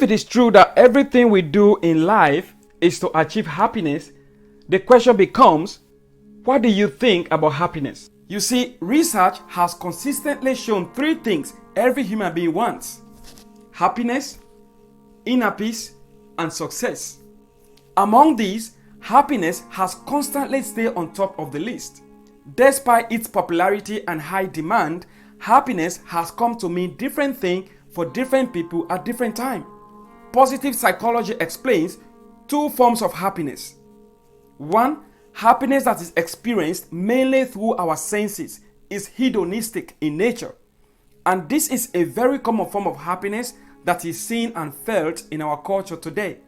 If it is true that everything we do in life is to achieve happiness, the question becomes, what do you think about happiness? You see, research has consistently shown three things every human being wants: happiness, inner peace, and success. Among these, happiness has constantly stayed on top of the list. Despite its popularity and high demand, happiness has come to mean different things for different people at different times. Positive psychology explains two forms of happiness. One, happiness that is experienced mainly through our senses is hedonistic in nature. And this is a very common form of happiness that is seen and felt in our culture today.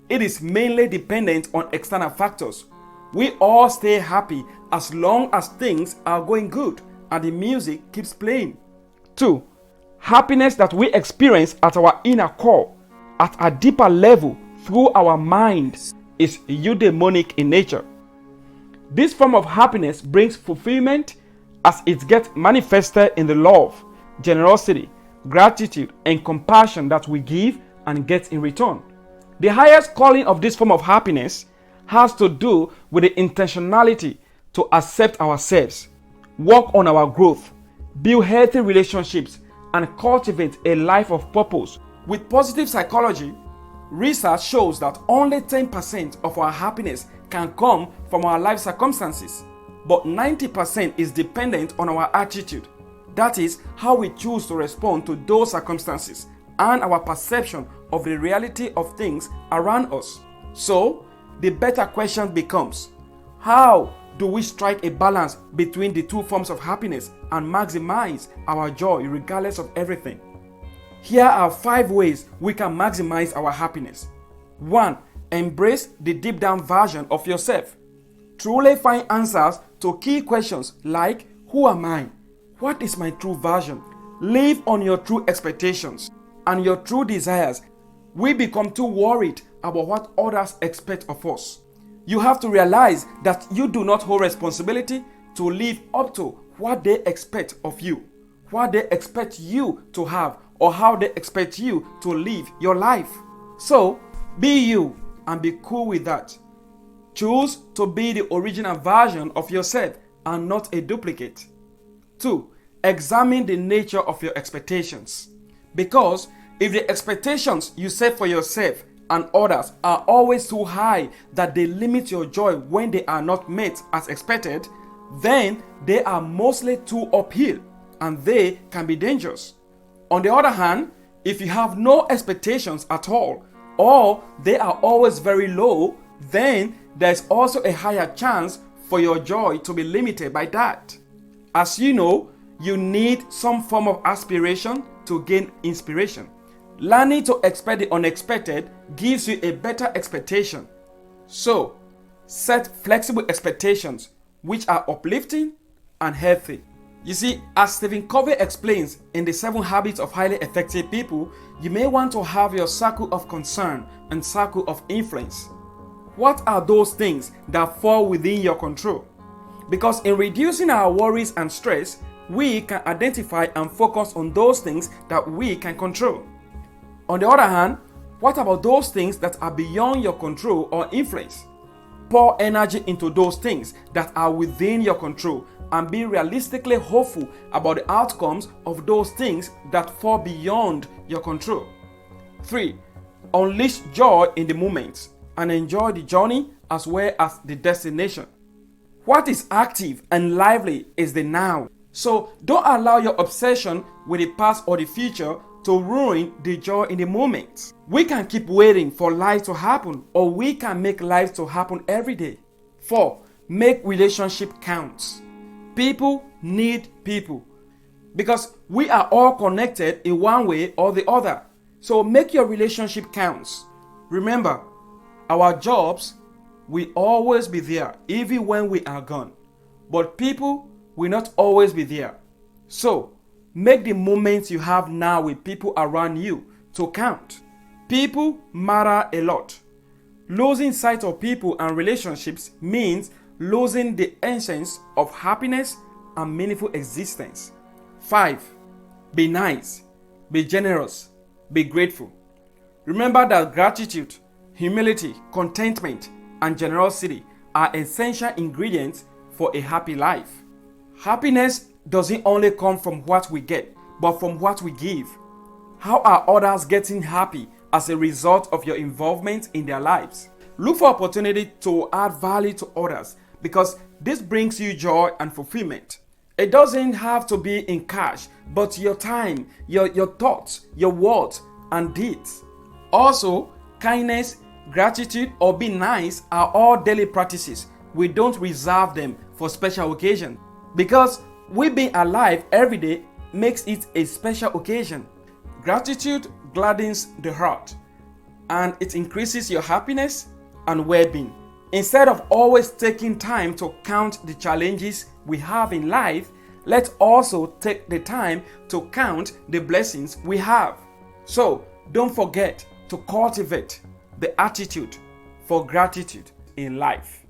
It is mainly dependent on external factors. We all stay happy as long as things are going good and the music keeps playing. 2. Happiness that we experience at our inner core, at a deeper level through our mind, is eudaimonic in nature. This form of happiness brings fulfillment as it gets manifested in the love, generosity, gratitude, and compassion that we give and get in return. The highest calling of this form of happiness has to do with the intentionality to accept ourselves, work on our growth, build healthy relationships, and cultivate a life of purpose. With positive psychology, research shows that only 10% of our happiness can come from our life circumstances, but 90% is dependent on our attitude. That is, how we choose to respond to those circumstances and our perception of the reality of things around us. So, the better question becomes, how do we strike a balance between the two forms of happiness and maximize our joy regardless of everything? Here are 5 ways we can maximize our happiness. 1. Embrace the deep down version of yourself. Truly find answers to key questions like, who am I? What is my true version? Live on your true expectations and your true desires. We become too worried about what others expect of us. You have to realize that you do not hold responsibility to live up to what they expect of you, what they expect you to have, or how they expect you to live your life. So, be you and be cool with that. Choose to be the original version of yourself and not a duplicate. 2. Examine the nature of your expectations. Because if the expectations you set for yourself and others are always too high that they limit your joy when they are not met as expected, then they are mostly too uphill and they can be dangerous. On the other hand, if you have no expectations at all, or they are always very low, then there's also a higher chance for your joy to be limited by that. As you know, you need some form of aspiration to gain inspiration. Learning to expect the unexpected gives you a better expectation. So, set flexible expectations which are uplifting and healthy. You see, as Stephen Covey explains in the 7 Habits of Highly Effective People, you may want to have your circle of concern and circle of influence. What are those things that fall within your control? Because in reducing our worries and stress, we can identify and focus on those things that we can control. On the other hand, what about those things that are beyond your control or influence? Pour energy into those things that are within your control and be realistically hopeful about the outcomes of those things that fall beyond your control. 3. Unleash joy in the moment and enjoy the journey as well as the destination. What is active and lively is the now. So don't allow your obsession with the past or the future to ruin the joy in the moment. We can keep waiting for life to happen, or we can make life to happen every day. 4. Make relationship count. People need people because we are all connected in one way or the other. So make your relationship count. Remember, our jobs will always be there even when we are gone, but people will not always be there. So make the moments you have now with people around you to count. People matter a lot. Losing sight of people and relationships means losing the essence of happiness and meaningful existence. 5. Be nice, be generous, be grateful. Remember that gratitude, humility, contentment, and generosity are essential ingredients for a happy life. Happiness doesn't only come from what we get, but from what we give. How are others getting happy as a result of your involvement in their lives? Look for opportunity to add value to others because this brings you joy and fulfillment. It doesn't have to be in cash, but your time, your thoughts, your words, and deeds. Also, kindness, gratitude, or being nice are all daily practices. We don't reserve them for special occasions because we being alive every day makes it a special occasion. Gratitude gladdens the heart and it increases your happiness and well-being. Instead of always taking time to count the challenges we have in life, let's also take the time to count the blessings we have. So, don't forget to cultivate the attitude for gratitude in life.